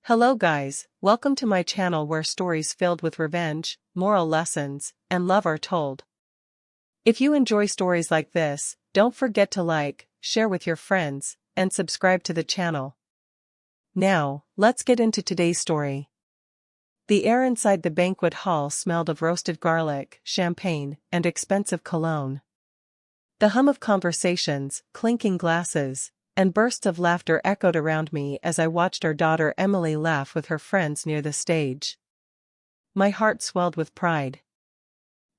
Hello guys, welcome to my channel where stories filled with revenge, moral lessons, and love are told. If you enjoy stories like this, don't forget to like, share with your friends, and subscribe to the channel. Now, let's get into today's story. The air inside the banquet hall smelled of roasted garlic, champagne, and expensive cologne. The hum of conversations, clinking glasses, and bursts of laughter echoed around me as I watched our daughter Emily laugh with her friends near the stage. My heart swelled with pride.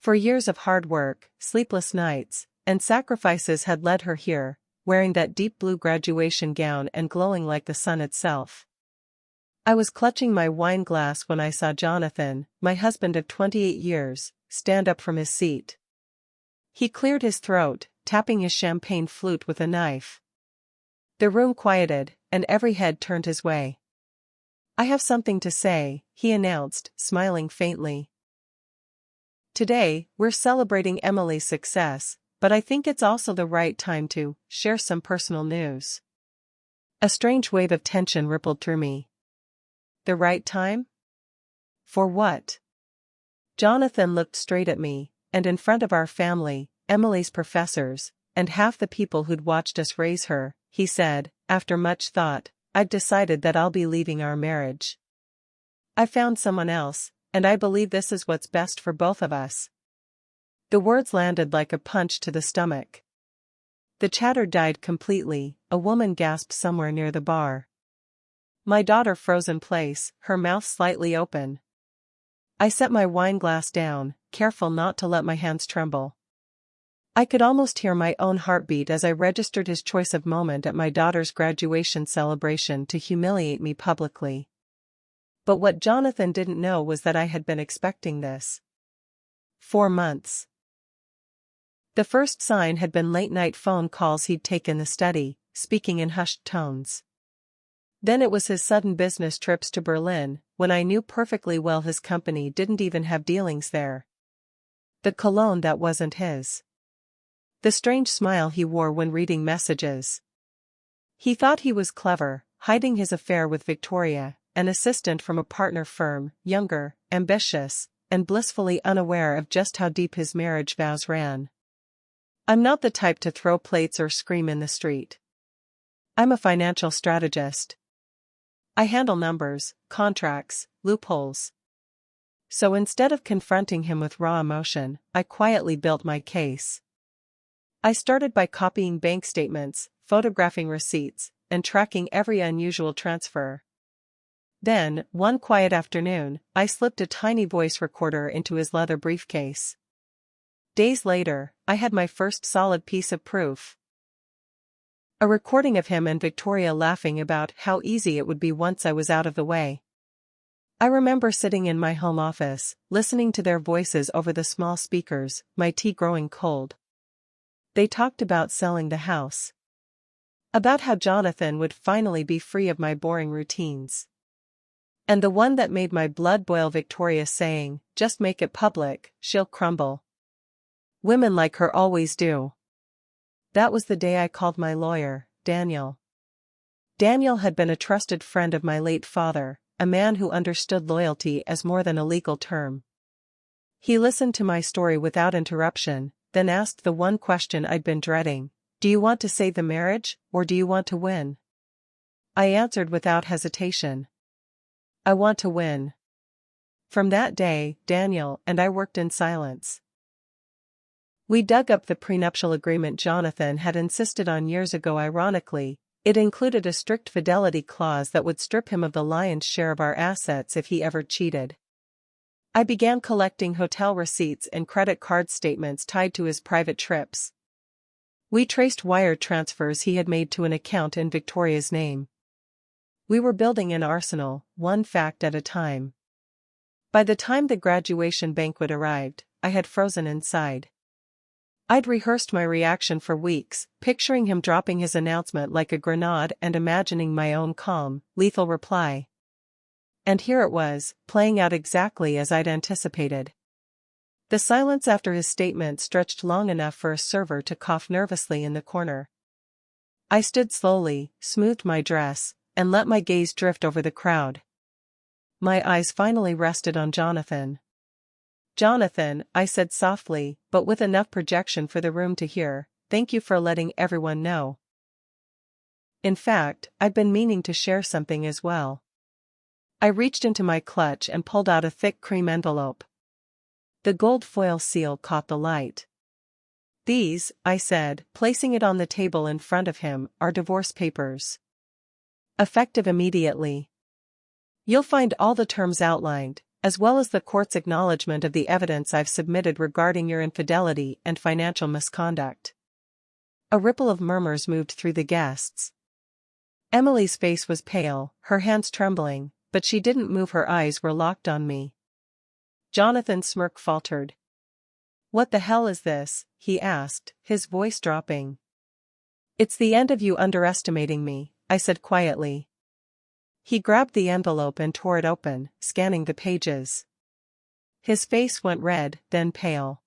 For years of hard work, sleepless nights, and sacrifices had led her here, wearing that deep blue graduation gown and glowing like the sun itself. I was clutching my wine glass when I saw Jonathan, my husband of 28 years, stand up from his seat. He cleared his throat, tapping his champagne flute with a knife. The room quieted, and every head turned his way. "I have something to say," he announced, smiling faintly. "Today, we're celebrating Emily's success, but I think it's also the right time to share some personal news." A strange wave of tension rippled through me. The right time? For what? Jonathan looked straight at me, and in front of our family, Emily's professors, and half the people who'd watched us raise her, he said, "After much thought, I've decided that I'll be leaving our marriage. I found someone else, and I believe this is what's best for both of us." The words landed like a punch to the stomach. The chatter died completely, a woman gasped somewhere near the bar. My daughter froze in place, her mouth slightly open. I set my wine glass down, careful not to let my hands tremble. I could almost hear my own heartbeat as I registered his choice of moment at my daughter's graduation celebration to humiliate me publicly. But what Jonathan didn't know was that I had been expecting this. 4 months. The first sign had been late-night phone calls he'd take in the study, speaking in hushed tones. Then it was his sudden business trips to Berlin, when I knew perfectly well his company didn't even have dealings there. The cologne that wasn't his. The strange smile he wore when reading messages. He thought he was clever, hiding his affair with Victoria, an assistant from a partner firm, younger, ambitious, and blissfully unaware of just how deep his marriage vows ran. I'm not the type to throw plates or scream in the street. I'm a financial strategist. I handle numbers, contracts, loopholes. So instead of confronting him with raw emotion, I quietly built my case. I started by copying bank statements, photographing receipts, and tracking every unusual transfer. Then, one quiet afternoon, I slipped a tiny voice recorder into his leather briefcase. Days later, I had my first solid piece of proof. A recording of him and Victoria laughing about how easy it would be once I was out of the way. I remember sitting in my home office, listening to their voices over the small speakers, my tea growing cold. They talked about selling the house. About how Jonathan would finally be free of my boring routines. And the one that made my blood boil, Victoria saying, "Just make it public, she'll crumble. Women like her always do." That was the day I called my lawyer, Daniel. Daniel had been a trusted friend of my late father, a man who understood loyalty as more than a legal term. He listened to my story without interruption, then asked the one question I'd been dreading: "Do you want to save the marriage, or do you want to win?" I answered without hesitation. "I want to win." From that day, Daniel and I worked in silence. We dug up the prenuptial agreement Jonathan had insisted on years ago. Ironically, it included a strict fidelity clause that would strip him of the lion's share of our assets if he ever cheated. I began collecting hotel receipts and credit card statements tied to his private trips. We traced wire transfers he had made to an account in Victoria's name. We were building an arsenal, one fact at a time. By the time the graduation banquet arrived, I had frozen inside. I'd rehearsed my reaction for weeks, picturing him dropping his announcement like a grenade and imagining my own calm, lethal reply. And here it was, playing out exactly as I'd anticipated. The silence after his statement stretched long enough for a server to cough nervously in the corner. I stood slowly, smoothed my dress, and let my gaze drift over the crowd. My eyes finally rested on Jonathan. "Jonathan," I said softly, but with enough projection for the room to hear, "thank you for letting everyone know. In fact, I'd been meaning to share something as well." I reached into my clutch and pulled out a thick cream envelope. The gold foil seal caught the light. "These," I said, placing it on the table in front of him, "are divorce papers. Effective immediately. You'll find all the terms outlined, as well as the court's acknowledgement of the evidence I've submitted regarding your infidelity and financial misconduct." A ripple of murmurs moved through the guests. Emily's face was pale, her hands trembling, but she didn't move. Her eyes were locked on me. Jonathan's smirk faltered. "What the hell is this?" he asked, his voice dropping. "It's the end of you underestimating me," I said quietly. He grabbed the envelope and tore it open, scanning the pages. His face went red, then pale.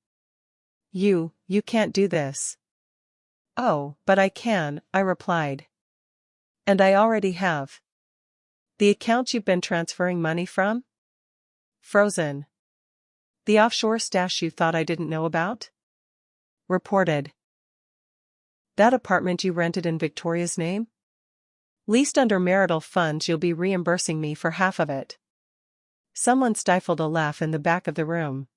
You can't do this." "Oh, but I can," I replied. "And I already have." "The account you've been transferring money from? Frozen. The offshore stash you thought I didn't know about? Reported. That apartment you rented in Victoria's name? Leased under marital funds. You'll be reimbursing me for half of it." Someone stifled a laugh in the back of the room.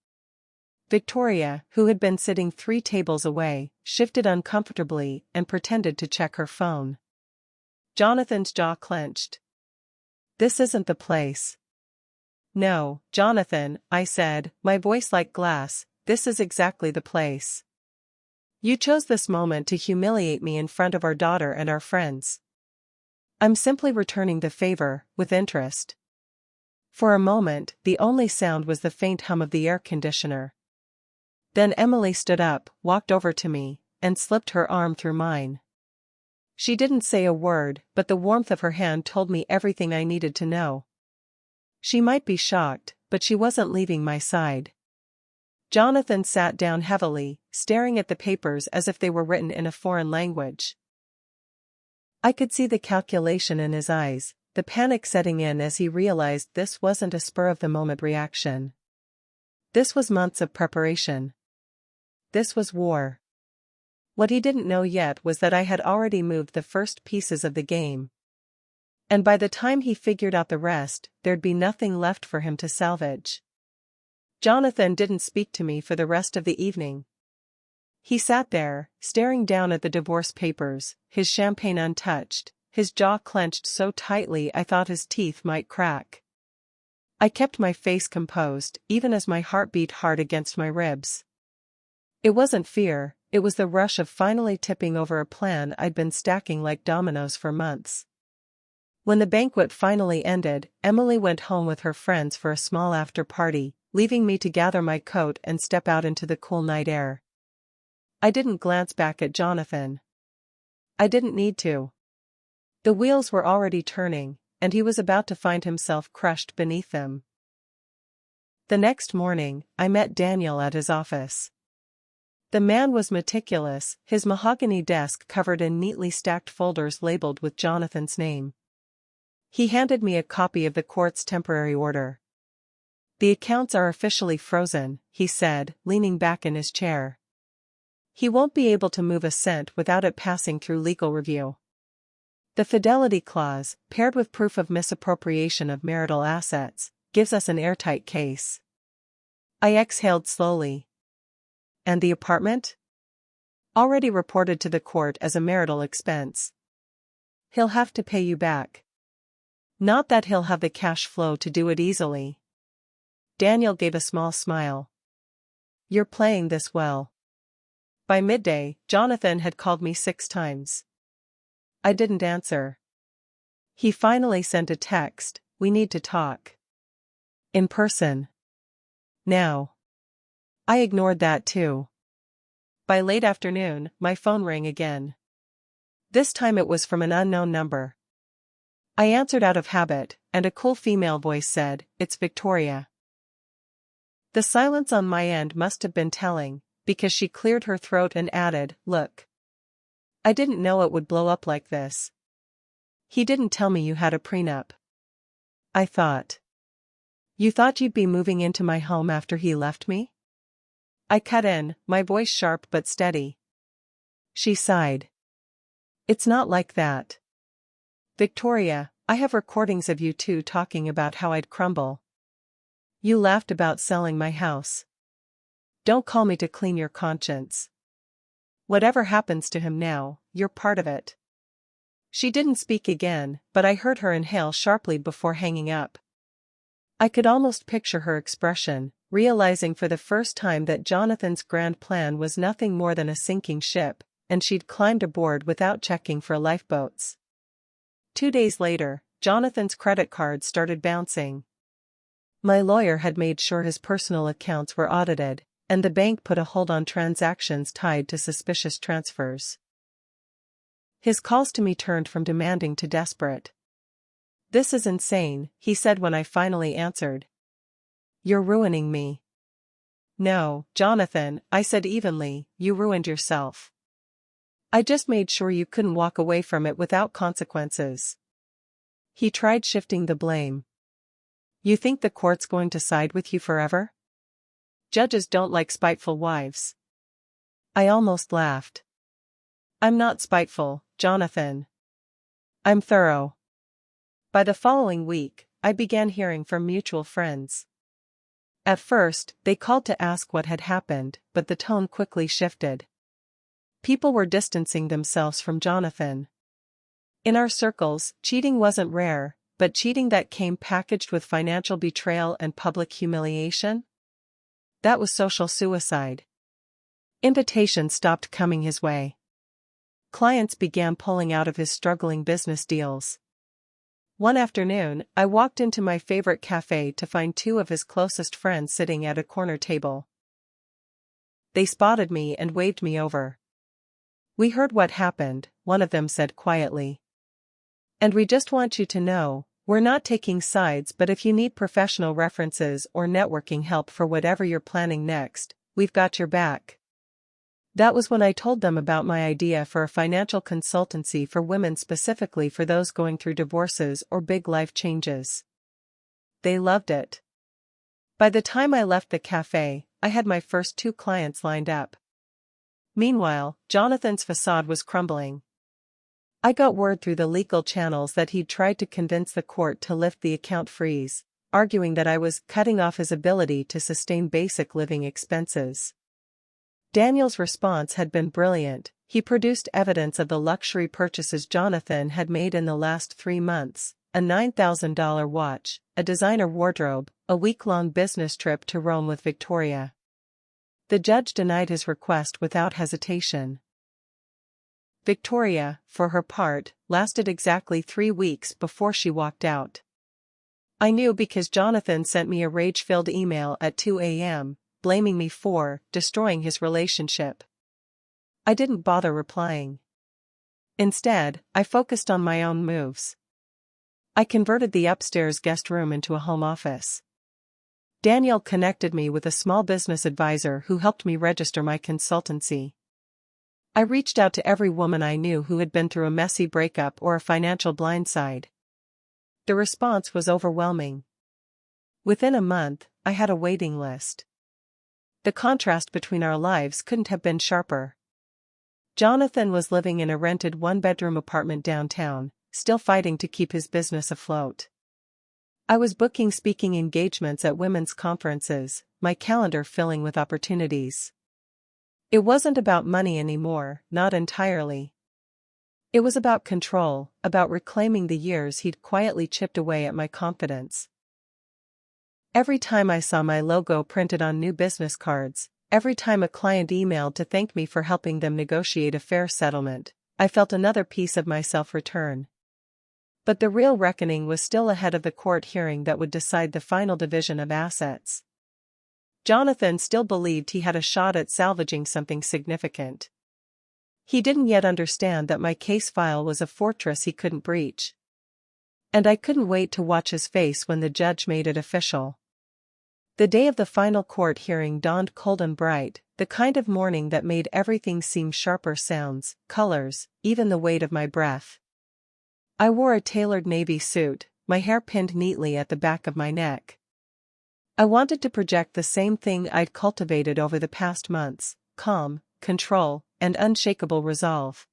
Victoria, who had been sitting 3 tables away, shifted uncomfortably and pretended to check her phone. Jonathan's jaw clenched. "This isn't the place." "No, Jonathan," I said, my voice like glass, "this is exactly the place. You chose this moment to humiliate me in front of our daughter and our friends. I'm simply returning the favor, with interest." For a moment, the only sound was the faint hum of the air conditioner. Then Emily stood up, walked over to me, and slipped her arm through mine. She didn't say a word, but the warmth of her hand told me everything I needed to know. She might be shocked, but she wasn't leaving my side. Jonathan sat down heavily, staring at the papers as if they were written in a foreign language. I could see the calculation in his eyes, the panic setting in as he realized this wasn't a spur-of-the-moment reaction. This was months of preparation. This was war. What he didn't know yet was that I had already moved the first pieces of the game. And by the time he figured out the rest, there'd be nothing left for him to salvage. Jonathan didn't speak to me for the rest of the evening. He sat there, staring down at the divorce papers, his champagne untouched, his jaw clenched so tightly I thought his teeth might crack. I kept my face composed, even as my heart beat hard against my ribs. It wasn't fear, it was the rush of finally tipping over a plan I'd been stacking like dominoes for months. When the banquet finally ended, Emily went home with her friends for a small after-party, leaving me to gather my coat and step out into the cool night air. I didn't glance back at Jonathan. I didn't need to. The wheels were already turning, and he was about to find himself crushed beneath them. The next morning, I met Daniel at his office. The man was meticulous, his mahogany desk covered in neatly stacked folders labeled with Jonathan's name. He handed me a copy of the court's temporary order. "The accounts are officially frozen," he said, leaning back in his chair. "He won't be able to move a cent without it passing through legal review. The fidelity clause, paired with proof of misappropriation of marital assets, gives us an airtight case." I exhaled slowly. "And the apartment?" "Already reported to the court as a marital expense. He'll have to pay you back. Not that he'll have the cash flow to do it easily." Daniel gave a small smile. "You're playing this well." By midday, Jonathan had called me 6 times. I didn't answer. He finally sent a text, "We need to talk. In person. Now." I ignored that too. By late afternoon, my phone rang again. This time it was from an unknown number. I answered out of habit, and a cool female voice said, "It's Victoria." The silence on my end must have been telling, because she cleared her throat and added, "Look. I didn't know it would blow up like this. He didn't tell me you had a prenup." I thought. You thought you'd be moving into my home after he left me? I cut in, my voice sharp but steady. She sighed. It's not like that. Victoria, I have recordings of you two talking about how I'd crumble. You laughed about selling my house. Don't call me to clean your conscience. Whatever happens to him now, you're part of it. She didn't speak again, but I heard her inhale sharply before hanging up. I could almost picture her expression, realizing for the first time that Jonathan's grand plan was nothing more than a sinking ship, and she'd climbed aboard without checking for lifeboats. 2 days later, Jonathan's credit card started bouncing. My lawyer had made sure his personal accounts were audited, and the bank put a hold on transactions tied to suspicious transfers. His calls to me turned from demanding to desperate. This is insane, he said when I finally answered. You're ruining me. No, Jonathan, I said evenly, you ruined yourself. I just made sure you couldn't walk away from it without consequences. He tried shifting the blame. You think the court's going to side with you forever? Judges don't like spiteful wives. I almost laughed. I'm not spiteful, Jonathan. I'm thorough. By the following week, I began hearing from mutual friends. At first, they called to ask what had happened, but the tone quickly shifted. People were distancing themselves from Jonathan. In our circles, cheating wasn't rare, but cheating that came packaged with financial betrayal and public humiliation? That was social suicide. Invitations stopped coming his way. Clients began pulling out of his struggling business deals. One afternoon, I walked into my favorite cafe to find 2 of his closest friends sitting at a corner table. They spotted me and waved me over. We heard what happened, one of them said quietly. And we just want you to know, we're not taking sides, but if you need professional references or networking help for whatever you're planning next, we've got your back. That was when I told them about my idea for a financial consultancy for women, specifically for those going through divorces or big life changes. They loved it. By the time I left the cafe, I had my first 2 clients lined up. Meanwhile, Jonathan's facade was crumbling. I got word through the legal channels that he'd tried to convince the court to lift the account freeze, arguing that I was cutting off his ability to sustain basic living expenses. Daniel's response had been brilliant. He produced evidence of the luxury purchases Jonathan had made in the last 3 months, a $9,000 watch, a designer wardrobe, a week-long business trip to Rome with Victoria. The judge denied his request without hesitation. Victoria, for her part, lasted exactly 3 weeks before she walked out. I knew because Jonathan sent me a rage-filled email at 2 a.m., blaming me for destroying his relationship. I didn't bother replying. Instead, I focused on my own moves. I converted the upstairs guest room into a home office. Daniel connected me with a small business advisor who helped me register my consultancy. I reached out to every woman I knew who had been through a messy breakup or a financial blindside. The response was overwhelming. Within a month, I had a waiting list. The contrast between our lives couldn't have been sharper. Jonathan was living in a rented 1-bedroom apartment downtown, still fighting to keep his business afloat. I was booking speaking engagements at women's conferences, my calendar filling with opportunities. It wasn't about money anymore, not entirely. It was about control, about reclaiming the years he'd quietly chipped away at my confidence. Every time I saw my logo printed on new business cards, every time a client emailed to thank me for helping them negotiate a fair settlement, I felt another piece of myself return. But the real reckoning was still ahead of the court hearing that would decide the final division of assets. Jonathan still believed he had a shot at salvaging something significant. He didn't yet understand that my case file was a fortress he couldn't breach. And I couldn't wait to watch his face when the judge made it official. The day of the final court hearing dawned cold and bright, the kind of morning that made everything seem sharper: sounds, colors, even the weight of my breath. I wore a tailored navy suit, my hair pinned neatly at the back of my neck. I wanted to project the same thing I'd cultivated over the past months: calm, control, and unshakable resolve.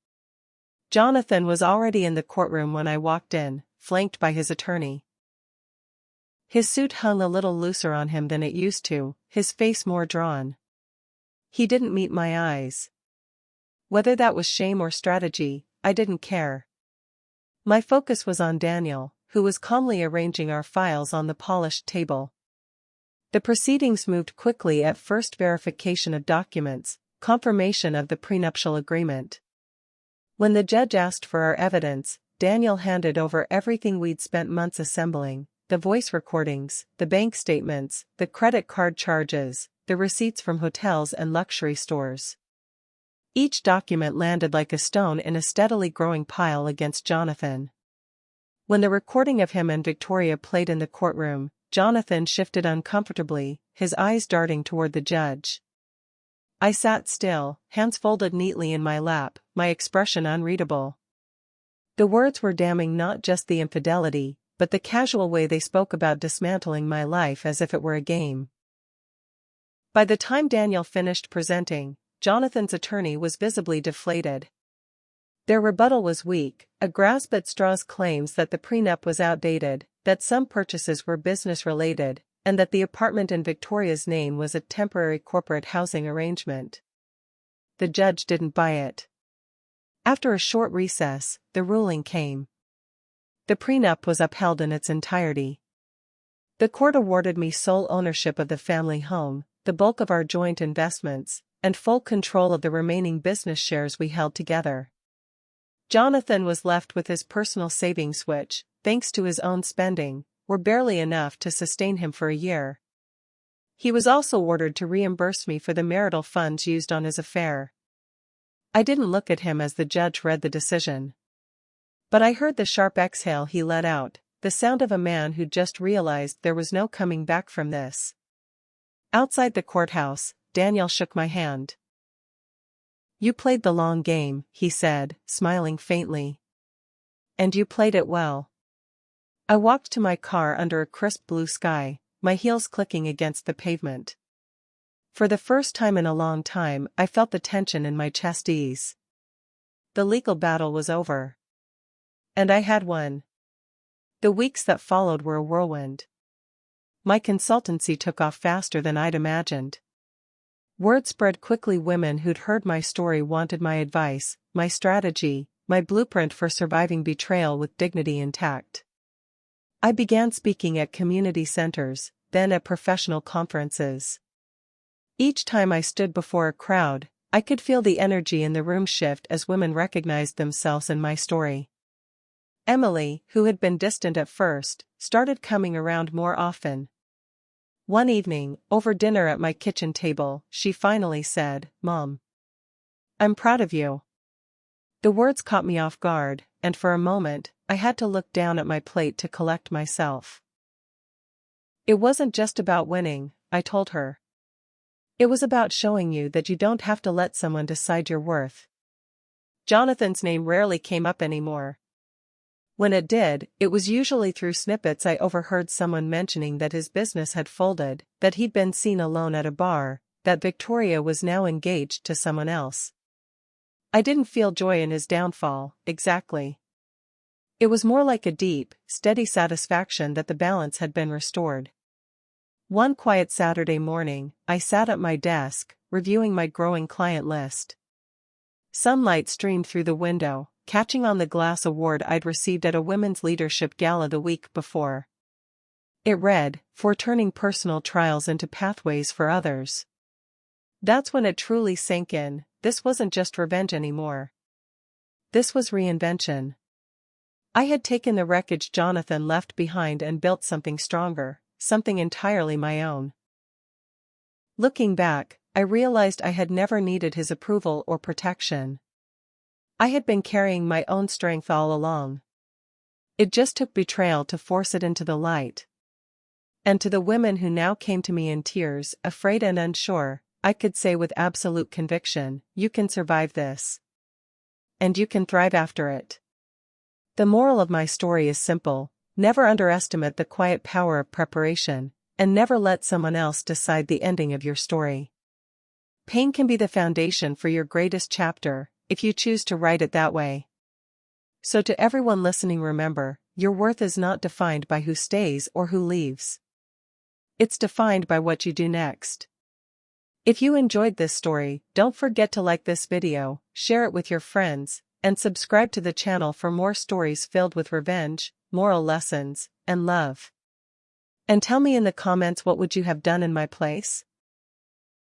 Jonathan was already in the courtroom when I walked in, flanked by his attorney. His suit hung a little looser on him than it used to, his face more drawn. He didn't meet my eyes. Whether that was shame or strategy, I didn't care. My focus was on Daniel, who was calmly arranging our files on the polished table. The proceedings moved quickly at first: verification of documents, confirmation of the prenuptial agreement. When the judge asked for our evidence, Daniel handed over everything we'd spent months assembling: the voice recordings, the bank statements, the credit card charges, the receipts from hotels and luxury stores. Each document landed like a stone in a steadily growing pile against Jonathan. When the recording of him and Victoria played in the courtroom, Jonathan shifted uncomfortably, his eyes darting toward the judge. I sat still, hands folded neatly in my lap, my expression unreadable. The words were damning: not just the infidelity, but the casual way they spoke about dismantling my life as if it were a game. By the time Daniel finished presenting, Jonathan's attorney was visibly deflated. Their rebuttal was weak, a grasp at straws: claims that the prenup was outdated, that some purchases were business-related, and that the apartment in Victoria's name was a temporary corporate housing arrangement. The judge didn't buy it. After a short recess, the ruling came. The prenup was upheld in its entirety. The court awarded me sole ownership of the family home, the bulk of our joint investments, and full control of the remaining business shares we held together. Jonathan was left with his personal savings which, thanks to his own spending, were barely enough to sustain him for a year. He was also ordered to reimburse me for the marital funds used on his affair. I didn't look at him as the judge read the decision. But I heard the sharp exhale he let out, the sound of a man who'd just realized there was no coming back from this. Outside the courthouse, Daniel shook my hand. "You played the long game," he said, smiling faintly. "And you played it well." I walked to my car under a crisp blue sky, my heels clicking against the pavement. For the first time in a long time, I felt the tension in my chest ease. The legal battle was over. And I had won. The weeks that followed were a whirlwind. My consultancy took off faster than I'd imagined. Word spread quickly: women who'd heard my story wanted my advice, my strategy, my blueprint for surviving betrayal with dignity intact. I began speaking at community centers, then at professional conferences. Each time I stood before a crowd, I could feel the energy in the room shift as women recognized themselves in my story. Emily, who had been distant at first, started coming around more often. One evening, over dinner at my kitchen table, she finally said, "Mom, I'm proud of you." The words caught me off guard, and for a moment, I had to look down at my plate to collect myself. "It wasn't just about winning," I told her. "It was about showing you that you don't have to let someone decide your worth." Jonathan's name rarely came up anymore. When it did, it was usually through snippets I overheard: someone mentioning that his business had folded, that he'd been seen alone at a bar, that Victoria was now engaged to someone else. I didn't feel joy in his downfall, exactly. It was more like a deep, steady satisfaction that the balance had been restored. One quiet Saturday morning, I sat at my desk, reviewing my growing client list. Sunlight streamed through the window, catching on the glass award I'd received at a women's leadership gala the week before. It read, "For turning personal trials into pathways for others." That's when it truly sank in: this wasn't just revenge anymore. This was reinvention. I had taken the wreckage Jonathan left behind and built something stronger, something entirely my own. Looking back, I realized I had never needed his approval or protection. I had been carrying my own strength all along. It just took betrayal to force it into the light. And to the women who now came to me in tears, afraid and unsure, I could say with absolute conviction, "You can survive this. And you can thrive after it." The moral of my story is simple: never underestimate the quiet power of preparation, and never let someone else decide the ending of your story. Pain can be the foundation for your greatest chapter, if you choose to write it that way. So to everyone listening, remember, your worth is not defined by who stays or who leaves. It's defined by what you do next. If you enjoyed this story, don't forget to like this video, share it with your friends, and subscribe to the channel for more stories filled with revenge, moral lessons, and love. And tell me in the comments, what would you have done in my place?